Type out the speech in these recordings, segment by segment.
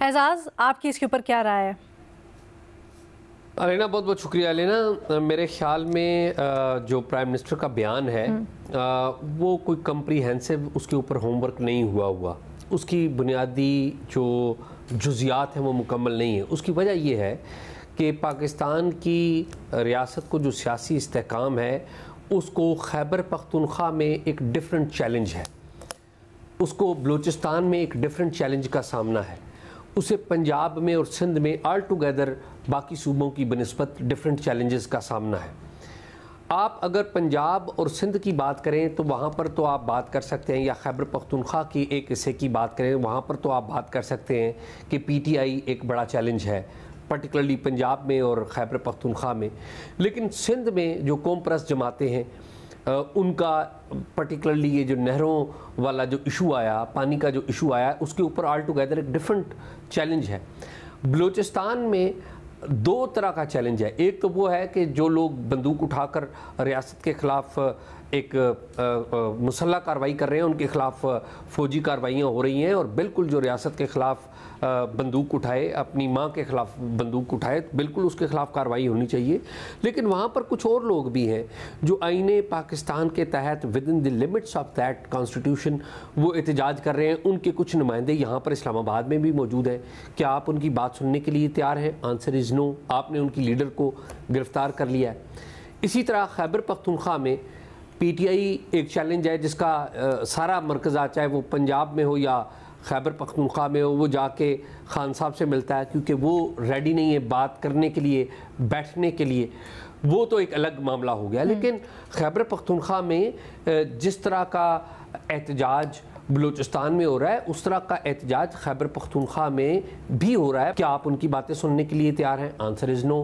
एजाज, आपकी इसके ऊपर क्या राय है? अलीना, बहुत बहुत शुक्रिया। अलीना, मेरे ख्याल में जो प्राइम मिनिस्टर का बयान है वो कोई कम्प्रीहेंसिव उसके ऊपर होमवर्क नहीं हुआ। उसकी बुनियादी जो जुज़ियात हैं वो मुकम्मल नहीं है। उसकी वजह ये है कि पाकिस्तान की रियासत को जो सियासी इस्तेहकाम है उसको खैबर पख्तूनख्वा में एक डिफरेंट चैलेंज है, उसको बलूचिस्तान में एक डिफरेंट चैलेंज का सामना है, उसे पंजाब में और सिंध में ऑल टुगेदर बाकी सूबों की बनिस्बत डिफरेंट चैलेंजेस का सामना है। आप अगर पंजाब और सिंध की बात करें तो वहाँ पर तो आप बात कर सकते हैं, या खैबर पख्तूनख्वा की एक हिस्से की बात करें वहाँ पर तो आप बात कर सकते हैं कि पीटीआई एक बड़ा चैलेंज है, पर्टिकुलरली पंजाब में और खैबर पख्तूनख्वा में। लेकिन सिंध में जो कौम परस्त जमातें हैं उनका पर्टिकुलरली ये जो नहरों वाला जो इशू आया, पानी का जो इशू आया, उसके ऊपर ऑल टुगेदर एक डिफरेंट चैलेंज है। बलूचिस्तान में दो तरह का चैलेंज है। एक तो वो है कि जो लोग बंदूक उठाकर रियासत के ख़िलाफ़ एक मुसल्ला कार्रवाई कर रहे हैं, उनके ख़िलाफ़ फ़ौजी कार्रवाइयाँ हो रही हैं, और बिल्कुल जो रियासत के ख़िलाफ़ बंदूक उठाए, अपनी माँ के ख़िलाफ़ बंदूक उठाए, बिल्कुल उसके ख़िलाफ़ कार्रवाई होनी चाहिए। लेकिन वहाँ पर कुछ और लोग भी हैं जो आईने पाकिस्तान के तहत with in the limits of that constitution वो एहतजाज कर रहे हैं। उनके कुछ नुमाइंदे यहाँ पर इस्लामाबाद में भी मौजूद हैं। क्या आप उनकी बात सुनने के लिए तैयार हैं? Answer is no. आपने उनकी लीडर को गिरफ़्तार कर लिया है। इसी तरह खैबर पख्तूनख्वा में पीटीआई एक चैलेंज है जिसका सारा मरकज़ा, चाहे वो पंजाब में हो या खैबर पख्तूनख्वा में हो, वो जाके खान साहब से मिलता है क्योंकि वो रेडी नहीं है बात करने के लिए, बैठने के लिए। वो तो एक अलग मामला हो गया। लेकिन खैबर पख्तूनख्वा में जिस तरह का एहतजाज बलूचिस्तान में हो रहा है उस तरह का एहतजाज खैबर पख्तूनख्वा में भी हो रहा है। क्या आप उनकी बातें सुनने के लिए तैयार हैं? Answer is no.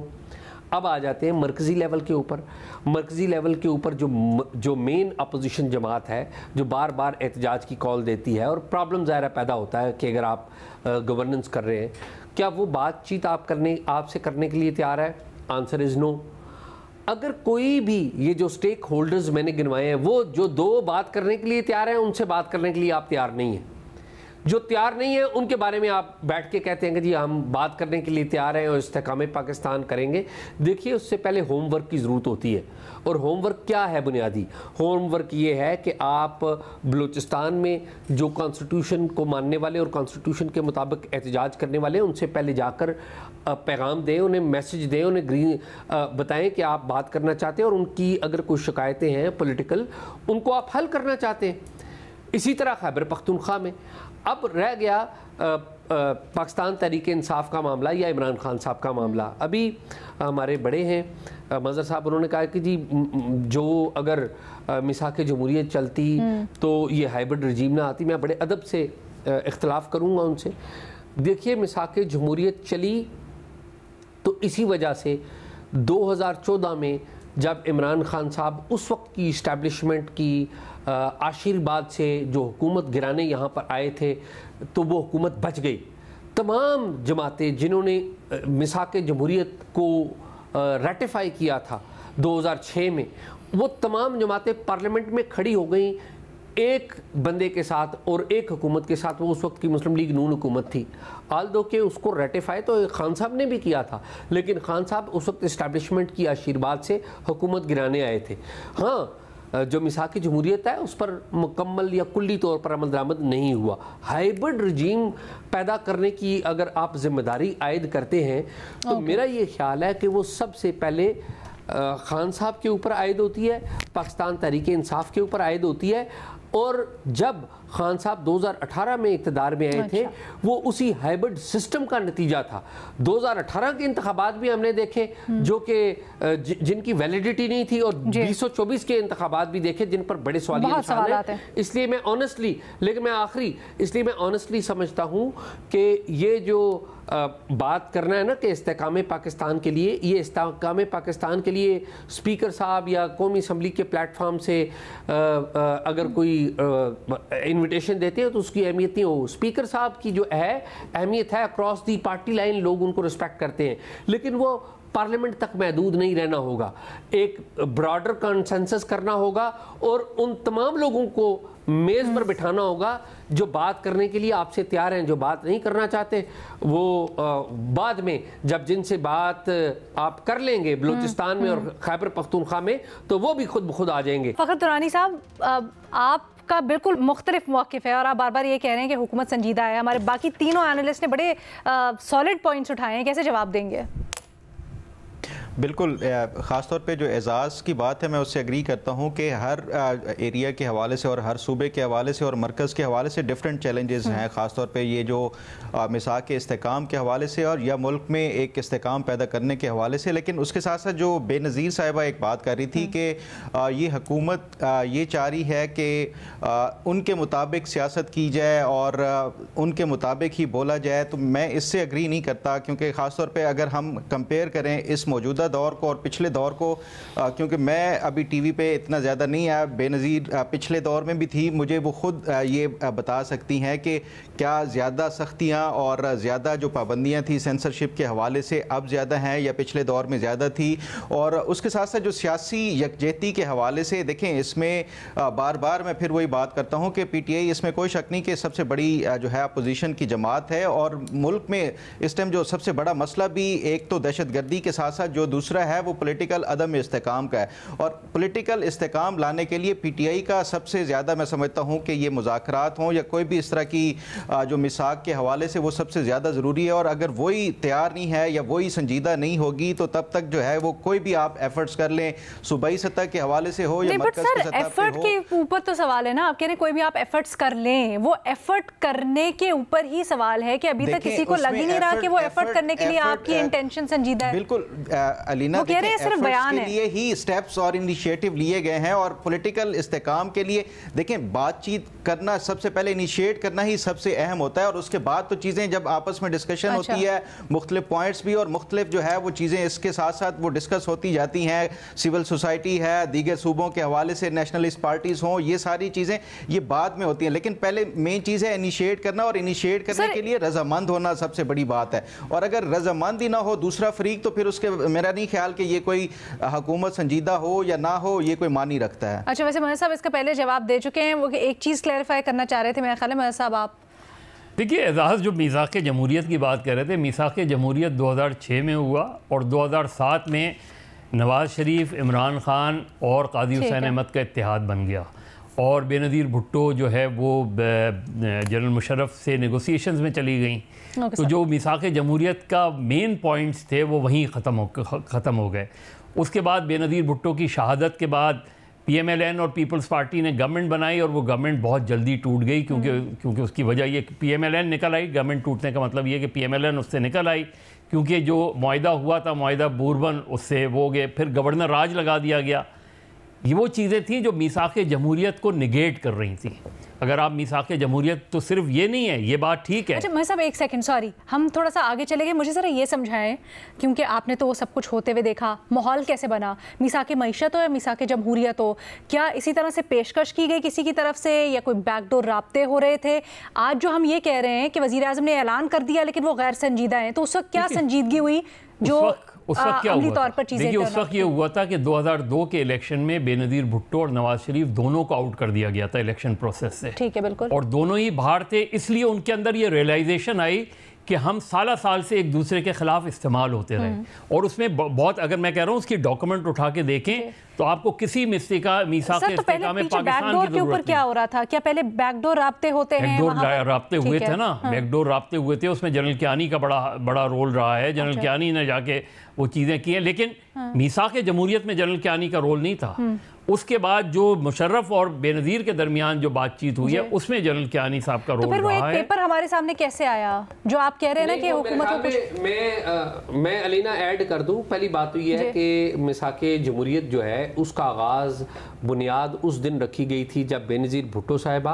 अब आ जाते हैं मरकज़ी लेवल के ऊपर। मरकज़ी लेवल के ऊपर जो मेन अपोजिशन जमात है, जो बार बार एहतजाज की कॉल देती है, और प्रॉब्लम ज़ाहिर पैदा होता है कि अगर आप गवर्नेंस कर रहे हैं, क्या वो बातचीत आपसे करने के लिए तैयार है? Answer is no. अगर कोई भी ये जो स्टेक होल्डर्स मैंने गिनवाए हैं वो जो दो बात करने के लिए तैयार हैं, उनसे बात करने के लिए आप तैयार नहीं हैं। जो तैयार नहीं है उनके बारे में आप बैठ के कहते हैं कि जी हम बात करने के लिए तैयार हैं और इस्तेकाम पाकिस्तान करेंगे। देखिए, उससे पहले होमवर्क की ज़रूरत होती है। और होमवर्क क्या है? बुनियादी होमवर्क ये है कि आप बलूचिस्तान में जो कॉन्स्टिट्यूशन को मानने वाले और कॉन्स्टिट्यूशन के मुताबिक एहतजाज करने वाले हैं उनसे पहले जाकर पैगाम दें, उन्हें मैसेज दें, उन्हें बताएं कि आप बात करना चाहते हैं और उनकी अगर कोई शिकायतें हैं पॉलिटिकल, उनको आप हल करना चाहते हैं। इसी तरह खैबर पख्तूनख्वा में अब रह गया पाकिस्तान तहरीक इंसाफ का मामला या इमरान खान साहब का मामला। अभी हमारे बड़े हैं मज़हर साहब, उन्होंने कहा कि जी जो अगर मिसाक जमहूरियत चलती तो ये हाइब्रिड रजीम ना आती। मैं बड़े अदब से इख्तलाफ करूँगा उनसे। देखिए, मिसाक जमहूरियत चली तो इसी वजह से 2014 में जब इमरान खान साहब उस वक्त की इस्टेब्लिशमेंट की आशीर्वाद से जो हुकूमत गिराने यहाँ पर आए थे तो वो हुकूमत बच गई। तमाम जमातें जिन्होंने मिसाक जमहूरियत को रेटिफाई किया था 2006 में, वो तमाम जमातें पार्लियामेंट में खड़ी हो गई एक बंदे के साथ और एक हुकूमत के साथ। वो उस वक्त की मुस्लिम लीग नून हुकूमत थी। आल्दो के उसको रेटिफाई तो खान साहब ने भी किया था, लेकिन खान साहब उस वक्त इस्टेब्लिशमेंट की आशीर्वाद से हुकूमत गिराने आए थे। हाँ, जो मिसाक जमहूरियत है उस पर मुकम्मल या कुल्ली तौर पर अमल दरामद नहीं हुआ। हाइब्रिड रजीम पैदा करने की अगर आप जिम्मेदारी आयद करते हैं तो मेरा ये ख्याल है कि वो सबसे पहले खान साहब के ऊपर आयद होती है, पाकिस्तान तहरीक इंसाफ के ऊपर आयद होती है। और जब खान साहब 2018 में इक़्तिदार में आए थे, वो उसी हाइब्रिड सिस्टम का नतीजा था। 2018 के इंतखाबात भी हमने देखे जो कि जिनकी वैलिडिटी नहीं थी, और 2024 के इंतखाबात भी देखे जिन पर बड़े सवालिया निशान हैं। इसलिए मैं ऑनेस्टली, लेकिन मैं आखिरी इसलिए मैं ऑनेस्टली समझता हूँ कि ये जो बात करना है ना कि इस्तेकाम पाकिस्तान के लिए, ये इस्तेकाम पाकिस्तान के लिए स्पीकर साहब या कौमी असम्बली के प्लेटफॉर्म से अगर कोई इनविटेशन देते हैं तो उसकी अहमियत नहीं हो। स्पीकर साहब की जो है अहमियत है, अक्रॉस दी पार्टी लाइन लोग उनको रिस्पेक्ट करते हैं, लेकिन वो पार्लियामेंट तक महदूद नहीं रहना होगा। एक ब्रॉडर कंसेंसस करना होगा और उन तमाम लोगों को मेज़ पर बिठाना होगा। जो बात करने के लिए आपसे तैयार हैं, जो बात नहीं करना चाहते, वो बाद में जब जिनसे बात आप कर लेंगे बलूचिस्तान में और खैबर पख्तूनख्वा में, तो वो भी खुद ब खुद आ जाएंगे। फ़खर तुरानी साहब, आपका बिल्कुल मुख्तलिफ मौक़िफ़ है और आप बार बार ये कह रहे हैं कि हुकूमत संजीदा है। हमारे बाकी तीनों एनालिस्ट ने बड़े सॉलिड पॉइंट्स उठाए हैं, कैसे जवाब देंगे? बिल्कुल, ख़ास तौर पे जो एजाज़ की बात है मैं उससे एग्री करता हूँ कि हर एरिया के हवाले से और हर सूबे के हवाले से और मरकज़ के हवाले से डिफरेंट चैलेंजेस हैं। ख़ास तौर पे ये जो मिसाक के इस्तेकाम के हवाले से और या मुल्क में एक इस्तेकाम पैदा करने के हवाले से। लेकिन उसके साथ साथ जो बेनज़ीर साहिबा एक बात कर रही थी कि ये हुकूमत ये चाह रही है कि उनके मुताबिक सियासत की जाए और उनके मुताबिक ही बोला जाए, तो मैं इससे एग्री नहीं करता। क्योंकि ख़ास तौर पर अगर हम कंपेयर करें इस मौजूदा दौर को और पिछले दौर को, क्योंकि मैं अभी टीवी पे इतना ज़्यादा नहीं आया, बेनज़ीर पिछले दौर में भी थी, मुझे वो खुद ये बता सकती हैं कि क्या ज़्यादा सख्तियाँ और ज़्यादा जो पाबंदियाँ थी सेंसरशिप के हवाले से अब ज़्यादा हैं या पिछले दौर में ज़्यादा थी। और उसके साथ साथ जो सियासी यकजहती के हवाले से देखें, इसमें बार बार मैं फिर वही बात करता हूँ कि PTI, इसमें कोई शक नहीं कि सबसे बड़ी जो है अपोजिशन की जमात है और मुल्क में इस टाइम जो सबसे बड़ा मसला भी एक तो दहशतगर्दी के साथ साथ जो दूसरा है वो पॉलिटिकल अदम इस्तेकाम का है। और पॉलिटिकल इस्तेकाम लाने के लिए PTI का सबसे ज़्यादा मैं समझता हूँ कि ये मुज़ाकरात हों या कोई भी इस तरह की जो मिसाक के हवाले से वो सबसे ज़्यादा ज़रूरी है। और अगर वही तैयार नहीं है या वही संजीदा नहीं होगी तो तब तक जो है वो कोई भी आप एफर्ट्स कर लें, सूबाई सतह के हवाले से हो या मरकज़ की सतह पे हो। के ऊपर तो सवाल है ना, आप कह रहे हैं कोई भी आप एफर्ट्स कर लें, वो एफर्ट करने के ऊपर ही सवाल है कि अभी तक किसी को लग ही नहीं रहा कि वो एफर्ट करने के लिए आपकी इंटेंशन संजीदा है। बिल्कुल अलीना, सिर्फ बयान के लिए ही स्टेप्स और इनिशिएटिव लिए गए हैं और पॉलिटिकल इस्तेकाम के लिए देखें बातचीत करना सबसे पहले इनिशिएट करना ही सबसे अहम होता है। और उसके बाद तो चीज़ें जब आपस में डिस्कशन होती है, मुख्तलिफ पॉइंट्स भी और मुख्तलिफ जो है वो चीज़ें इसके साथ साथ वो डिस्कस होती जाती हैं। सिविल सोसाइटी है, दीगर सूबों के हवाले से नेशनलिस्ट पार्टीज हों, ये सारी चीज़ें ये बाद में होती हैं। लेकिन पहले मेन चीज़ है इनिशिएट करना और इनिशिएट करने के लिए रजामंद होना सबसे बड़ी बात है। और अगर रजामंद ही ना हो दूसरा फरीक तो फिर उसके मेरा नहीं ख्याल कि ये कोई हुकूमत संजीदा हो या ना हो, ये कोई मानी रखता है। अच्छा, वैसे महज साहब इसका पहले जवाब दे चुके हैं, वो एक चीज़ क्लैरिफाई करना चाह रहे थे मेरे ख्याल में। महज साहब आप देखिए, एजाज़ जो मीसाक़ जमहूरियत की बात कर रहे थे, मीसाक़ जमहूरियत 2006 में हुआ और 2007 में नवाज़ शरीफ, इमरान ख़ान और काजी हुसैन अहमद का इत्तेहाद बन गया और बेनज़ीर भुट्टो जो है वो जनरल मुशर्रफ से नेगोशिएशंस में चली गई। तो जो मीसाक़ जमहूरियत का मेन पॉइंट्स थे वो वहीं ख़त्म हो गए। उसके बाद बेनज़ीर भुट्टो की शहादत के बाद PMLN और पीपल्स पार्टी ने गवर्नमेंट बनाई और वो गवर्नमेंट बहुत जल्दी टूट गई क्योंकि उसकी वजह ये PMLN निकल आई। गवर्नमेंट टूटने का मतलब ये कि PMLN उससे निकल आई क्योंकि जो मुआहदा हुआ था, मुआहदा बूरबन, उससे वो गए, फिर गवर्नर राज लगा दिया गया। ये वो चीज़ें थी जो मीसाक़ जमहूरियत को निगेट कर रही थी। अगर आप मीसाक़ जमहूरियत, तो सिर्फ ये नहीं है, ये बात ठीक है। अच्छा मैं साहब एक सेकंड, सॉरी, हम थोड़ा सा आगे चले गए। मुझे ज़रा ये समझाएं, क्योंकि आपने तो वो सब कुछ होते हुए देखा, माहौल कैसे बना, मीसाक़ मईशत हो या मीसाक़ जमहूरियत हो, क्या इसी तरह से पेशकश की गई किसी की तरफ से या कोई बैकडोर राब्ते हो रहे थे? आज जो हम ये कह रहे हैं कि वज़ीर-ए-आज़म ने ऐलान कर दिया लेकिन वो गैर संजीदा है, तो उस वक्त क्या संजीदगी हुई? जो उस वक्त क्या हुआ तौर पर चीजें, देखिए उस वक्त ये हुआ था कि 2002 के इलेक्शन में बेनज़ीर भुट्टो और नवाज शरीफ दोनों को आउट कर दिया गया था इलेक्शन प्रोसेस से। ठीक है, बिल्कुल। और दोनों ही बाहर थे, इसलिए उनके अंदर ये रियलाइजेशन आई कि हम साल से एक दूसरे के खिलाफ इस्तेमाल होते रहे। और उसमें बहुत, अगर मैं कह रहा हूँ उसकी डॉक्यूमेंट उठा के देखें तो आपको किसी मीसाक़ में पाकिस्तान की जरूरत ऊपर क्या हो रहा था? क्या पहले बैकडोर राब्ते होते हैं? बैकडोर राब्ते हुए थे ना, बैकडोर राब्ते हुए थे, उसमें जनरल कियानी का बड़ा रोल रहा है। जनरल कियानी ने जाके वो चीज़ें की हैं, लेकिन मीसाक़ जमहूरियत में जनरल कियानी का रोल नहीं था। उसके बाद जो मुशर्रफ और बेनज़ीर के दरमियान जो बातचीत हुई है उसमें जनरल कियानी साहब का रोल रहा है। तो फिर वो एक पेपर हमारे सामने कैसे आया जो आप कह रहे हैं ना कि हुकूमत को कुछ? मैं अलीना ऐड कर दूं। पहली बात तो ये है कि मीसाक़ जमहूरियत जो है उसका आगाज़ बुनियाद उस दिन रखी गई थी जब बेनज़ीर भुट्टो साहिबा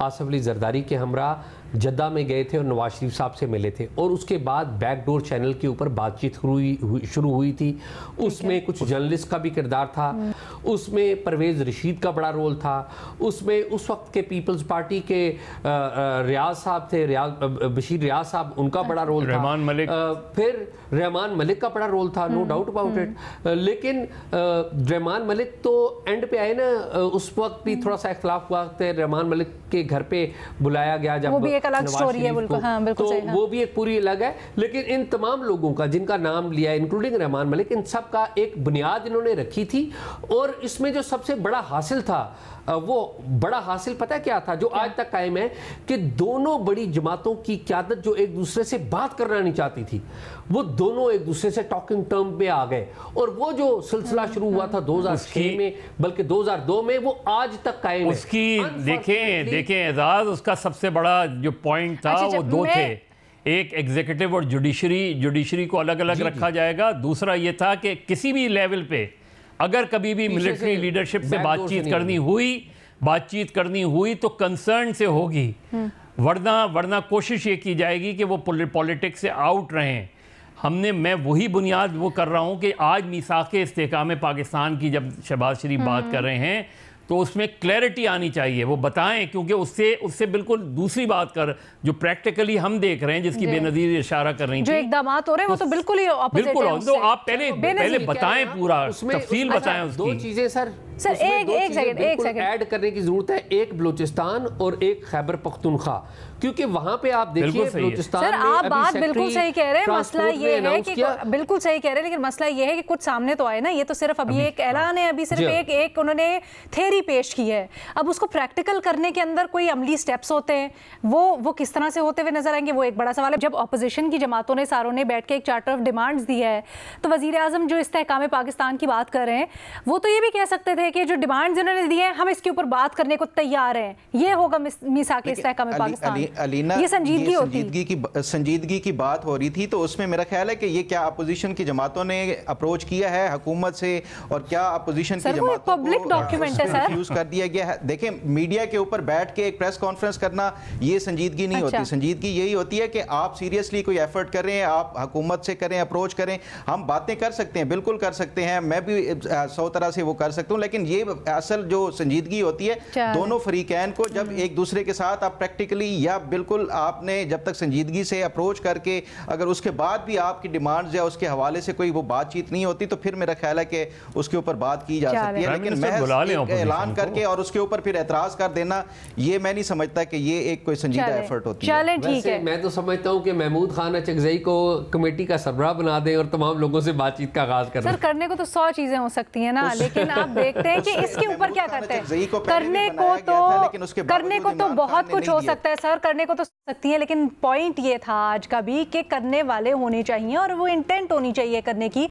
आसिफ अली जरदारी के हमरा जद्दा में गए थे और नवाज शरीफ साहब से मिले थे, और उसके बाद बैकडोर चैनल के ऊपर बातचीत शुरू हुई थी। उसमें कुछ जर्नलिस्ट का भी किरदार था, उसमें परवेज़ रशीद का बड़ा रोल था, उसमें उस वक्त के पीपल्स पार्टी के रियाज साहब थे, बशीर रियाज साहब, उनका बड़ा रोल था, रहमान मलिक, फिर रहमान मलिक का बड़ा रोल था, नो डाउट अबाउट इट। लेकिन रहमान मलिक तो एंड पे आए ना, उस वक्त भी थोड़ा सा इख्तलाफ हुआ, रहमान मलिक के घर पे बुलाया गया जब, वो भी एक अलग स्टोरी है, बिल्कुल हाँ, बिल्कुल तो सही, हाँ। वो भी एक पूरी अलग है। लेकिन इन तमाम लोगों का जिनका नाम लिया, इंक्लूडिंग रहमान मलिक, इन सब का एक बुनियाद इन्होंने रखी थी। और इसमें जो सबसे बड़ा हासिल था, वो बड़ा हासिल पता है क्या था, जो आज तक कायम है, कि दोनों बड़ी जमातों की क़यादत जो एक दूसरे से बात करना नहीं चाहती थी, वो दोनों एक दूसरे से टॉकिंग टर्म पे आ गए। और वो जो सिलसिला शुरू हुआ था 2006 में, बल्कि 2002 में, वो आज तक कायम है। उसकी देखें एजाज, उसका सबसे बड़ा जो पॉइंट था वो दो थे, एक एग्जीक्यूटिव और जुडिशरी को अलग अलग रखा जाएगा। दूसरा ये था कि किसी भी लेवल पे अगर कभी भी मिलिट्री लीडरशिप से बातचीत करनी हुई तो कंसर्न से होगी, वरना कोशिश ये की जाएगी कि वो पॉलिटिक्स से आउट रहें। मैं वही बुनियाद वो कर रहा हूँ कि आज मीसाक़े इस्तेहकाम पाकिस्तान की जब शहबाज शरीफ बात कर रहे हैं तो उसमें क्लैरिटी आनी चाहिए, वो बताएं, क्योंकि उससे बिल्कुल दूसरी बात कर जो प्रैक्टिकली हम देख रहे हैं, जिसकी बेनज़ीर इशारा कर रही थी, जो इक़दामात हो रहे हैं वो तो बिल्कुल ही ऑपोजिट है। बिल्कुल, तो आप पहले बताएं, पूरा तफसील बताएं उसकी। दो चीजें सर एक सेकंड ऐड करने की जरूरत है, एक बलूचिस्तान और एक खैबर पख्तूनख्वा, क्योंकि वहां पे आप देखिए बलूचिस्तान सर, आप बात बिल्कुल सही कह रहे हैं, मसला ये है कि बिल्कुल सही कह रहे हैं, लेकिन मसला ये है कि कुछ सामने तो आए ना, ये तो सिर्फ अभी एक ऐलान है, अभी सिर्फ एक उन्होंने थ्योरी पेश की है। अब उसको प्रैक्टिकल करने के अंदर कोई अमली स्टेप्स होते हैं, वो किस तरह से होते हुए नजर आएंगे, वो एक बड़ा सवाल है। जब अपोजिशन की जमातों ने सारों ने बैठ के एक चार्टर ऑफ डिमांड्स दी है, तो वजीर आजम जो इस्तेहकाम पाकिस्तान की बात कर रहे हैं, वो तो ये भी कह सकते थे कि जो डिमांड्स इन्होंने दी हैं हम इसके ऊपर बात करने को तैयार हैं, ये होगा मीसाक़ इस्तेहकाम पाकिस्तान। अलीना, ये संजीदगी की बात हो रही थी, तो उसमें मेरा ख्याल है कि ये क्या अपोजिशन की जमातों ने अप्रोच किया है हुकूमत से, और क्या अपोजिशन की जमातों पब्लिक डॉक्यूमेंट है सर, यूज कर दिया गया है। देखें, मीडिया के ऊपर बैठ के एक प्रेस कॉन्फ्रेंस करना ये संजीदगी नहीं होती। संजीदगी यही होती है कि आप सीरियसली कोई एफर्ट कर रहे हैं, आप हुकूमत से करें, अप्रोच करें। हम बातें कर सकते हैं, बिल्कुल कर सकते हैं, मैं भी 100 तरह से वो कर सकता हूँ, लेकिन ये असल जो संजीदगी होती है दोनों फरीकैन को जब एक दूसरे के साथ आप प्रैक्टिकली या बिल्कुल आपने जब तक संजीदगी से अप्रोच करके, अगर उसके बाद भी आपकी डिमांड्स या उसके हवाले से कोई वो बातचीत नहीं होती, तो फिर मेरा ख्याल है कि उसके ऊपर बात की जा सकती है। लेकिन महज ऐलान करके और उसके ऊपर फिर एतराज कर देना, ये मैं नहीं समझता कि ये एक कोई संजीदा एफर्ट होती है। चलें, ठीक है। मैं तो समझता हूँ कि महमूद खान अचकज़ई को कमेटी का सरबराह बना दें और तमाम लोगों से बातचीत का आगाज करें। सर, करने को तो 100 चीजें हो सकती हैं ना, लेकिन आप देखते हैं कि इसके ऊपर क्या करते हैं। करने को तो बहुत कुछ हो सकता है सर, करने को तो सकती है, लेकिन पॉइंट ये था आज का भी कि करने वाले होने चाहिए और वो इंटेंट होनी चाहिए करने की।